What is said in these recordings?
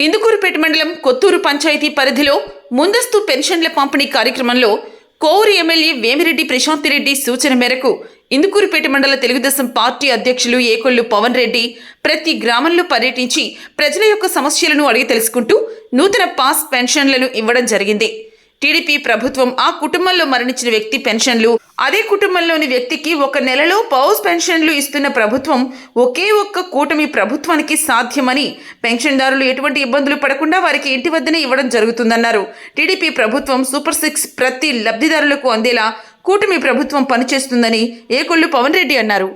ఇందుకూరుపేట మండలం కొత్తూరు పంచాయతీ పరిధిలో ముందస్తు పెన్షన్ల పంపిణీ కార్యక్రమంలో కోవూరు ఎమ్మెల్యే వేమిరెడ్డి ప్రశాంతిరెడ్డి సూచన మేరకు ఇందుకూరుపేట మండల తెలుగుదేశం పార్టీ అధ్యక్షులు ఏకొల్లు పవన్ రెడ్డి ప్రతి గ్రామంలో పర్యటించి ప్రజల యొక్క సమస్యలను అడిగి తెలుసుకుంటూ నూతన పాస్ పెన్షన్లను ఇవ్వడం జరిగింది. టీడీపీ ప్రభుత్వం ఆ కుటుంబంలో మరణించిన వ్యక్తి పెన్షన్లు, అదే కుటుంబంలోని వ్యక్తికి ఒక నెలలో పౌస్ పెన్షన్లు ఇస్తున్న ప్రభుత్వం ఒకే ఒక్క కూటమి ప్రభుత్వానికి సాధ్యమని, పెన్షన్దారులు ఎటువంటి ఇబ్బందులు పడకుండా వారికి ఇంటి వద్దనే ఇవ్వడం జరుగుతుందన్నారు. టీడీపీ ప్రభుత్వం సూపర్ 6 ప్రతి లబ్ధిదారులకు అందేలా కూటమి ప్రభుత్వం పనిచేస్తుందని ఏకొల్లు పవన్ రెడ్డి అన్నారు.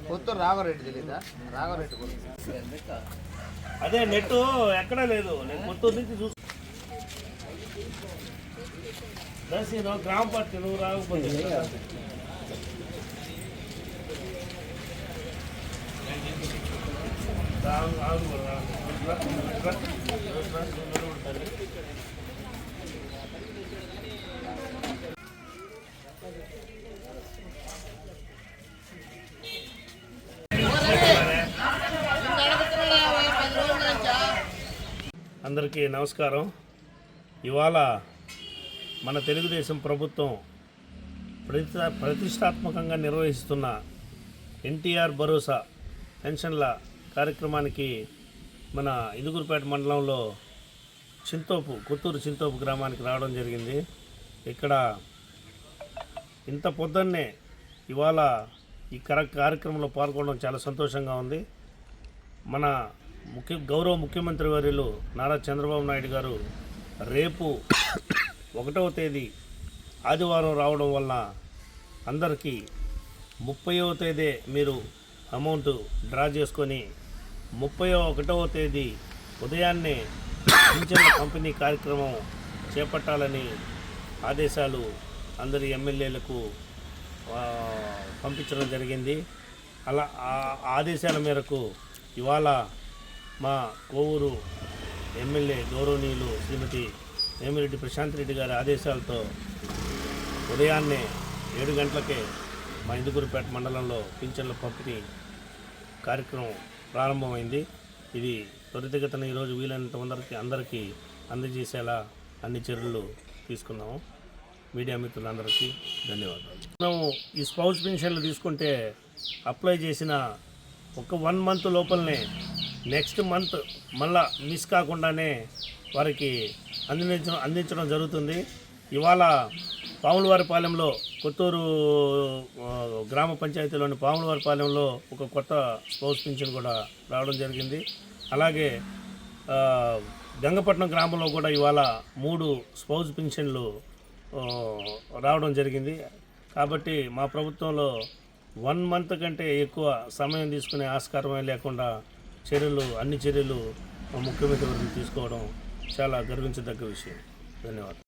కొత్తూరు రాఘవరెడ్డి తెలీదా? రాఘవరెడ్డి అదే నెట్ ఎక్కడా లేదు. నేను కొత్తూరు నుంచి చూసి గ్రామ పార్టీ నువ్వు రాకపోతే అందరికీ నమస్కారం. ఇవాళ మన తెలుగుదేశం ప్రభుత్వం ప్రతిష్టాత్మకంగా నిర్వహిస్తున్న ఎన్టీఆర్ భరోసా పెన్షన్ల కార్యక్రమానికి మన ఇందుకూరుపేట మండలంలో కొత్తూరు చింతోపు గ్రామానికి రావడం జరిగింది. ఇక్కడ ఇంత పొద్దున్నే ఇవాళ ఈ కార్యక్రమంలో పాల్గొనడం చాలా సంతోషంగా ఉంది. మన గౌరవ ముఖ్యమంత్రి వర్యులు నారా చంద్రబాబు నాయుడు గారు రేపు 1వ తేదీ ఆదివారం రావడం వల్ల అందరికీ 30వ తేదీ మీరు అమౌంట్ డ్రా చేసుకొని 31వ తేదీ ఉదయాన్నే పింఛన్ల పంపిణీ కార్యక్రమం చేపట్టాలని ఆదేశాలు అందరి ఎమ్మెల్యేలకు పంపించడం జరిగింది. అలా ఆదేశాల మేరకు ఇవాళ మా కోవూరు ఎమ్మెల్యే గౌరవనీయులు శ్రీమతి వేమిరెడ్డి ప్రశాంతిరెడ్డి గారి ఆదేశాలతో ఉదయాన్నే 7 గంటలకే మా ఇందుకూరుపేట మండలంలో పింఛన్ల పంపిణీ కార్యక్రమం ప్రారంభమైంది. ఇది త్వరితగతిన ఈరోజు వీలైనంత అందరికీ అందజేసేలా అన్ని చర్యలు తీసుకున్నాము. మీడియా మిత్రులందరికీ ధన్యవాదాలు. మనం ఈ స్పౌస్ పెన్షన్లు తీసుకుంటే అప్లై చేసిన ఒక 1 మంత్ లోపలనే నెక్స్ట్ మంత్ మళ్ళా మిస్ కాకుండానే వారికి అందించడం జరుగుతుంది. ఇవాళ పాములవారిపాలెంలో కొత్తూరు గ్రామ పంచాయతీలోని పాములవారిపాలెంలో ఒక కొత్త స్పౌస్ పింఛన్ కూడా రావడం జరిగింది. అలాగే గంగపట్నం గ్రామంలో కూడా ఇవాళ 3 స్పౌస్ పింఛన్లు రావడం జరిగింది. కాబట్టి మా ప్రభుత్వంలో 1 మంత్ కంటే ఎక్కువ సమయం తీసుకునే ఆస్కారమే లేకుండా అన్ని చర్యలు ముఖ్యమంత్రి వర్గం తీసుకోవడం చాలా గర్వించదగ్గ విషయం. ధన్యవాదాలు.